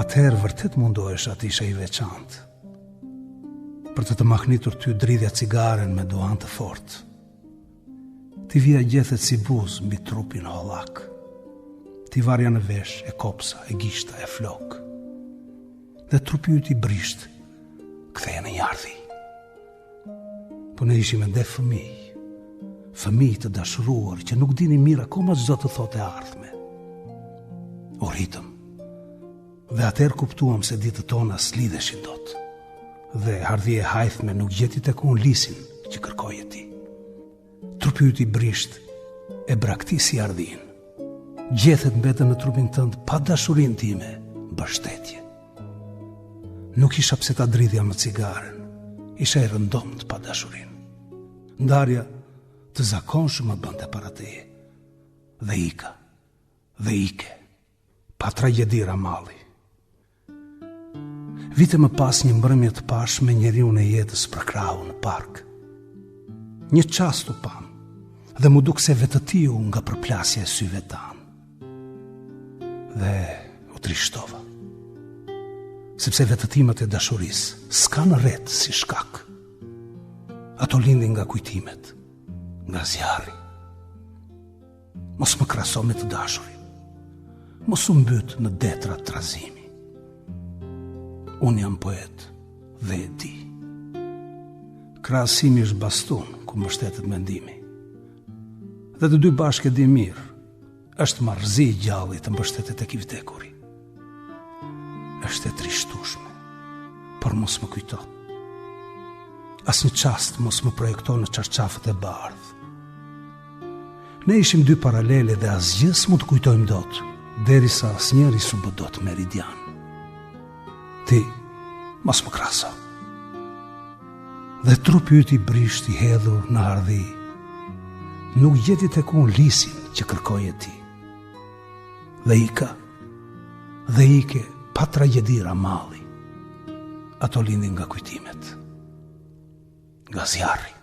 atëherë vërtet mundohesh atë isha i veçantë, për të mahnitur ty dridhja cigaren me duan të fort. Ti vija gjethet si buz mbi trupin hollak. Ti varja në vesh, e kopsa, e gishta, e flok. Dhe trupi ju ti brisht, ktheje në jardhi. Po ne ishim ende fëmijë të dashuruar që nuk dini mirë akoma çdo të thotë e ardhme. U ritëm, dhe atëherë kuptuam se ditët tona s'lidheshin dot. Dhe hardhje e hajthme nuk gjeti tek unë lisin që kërkoje ti. Trupi ju ti brisht, e braktisi ardhin. Gjethet mbetën në trupin tënd pa dashurin time, mbështetje. Nuk isha pse ta dridhja me cigaren, isha e rëndomt pa dashurin. Ndarja të zakonshme më bënte para teje. Dhe ike, pa tragedi ramalli. Vite më pas një mbrëmje të pashme njeriu e jetës përkrau në park. Një çast u pam, dhe mu duk se vetëtiu nga përplasja e syve tanë. Dhe u trishtova, sepse vetëtimet e dashurisë s'kan rret si shkak. Ato lindin nga kujtimet, nga zjarri. Mos më krahaso me të dashurin, mos u mbyt në detra trazimi. Unë jam poet dhe e di. Krahasimi është bastun ku mbështetet mendimi. Dhe të dy bashkë e di mirë, është marrëzi i gjalli të mbështetet tek i vdekuri. Është e trishtueshme, por mos më kujto. Asnjë çast mos më projekto në çarçafët e bardhë. Ne ishim dy paralele dhe asgjë s'mund të kujtojmë dot, derisa asnjëri s'u bë dot meridian. Ti mos më krahaso. Dhe trupi yt i brisht i hedhur në ardhi, nuk gjeti tek unë lisin që kërkoje ti. Dhe ike pa tragjedi ramalli. Ato lindin nga kujtimet, nga zjarri.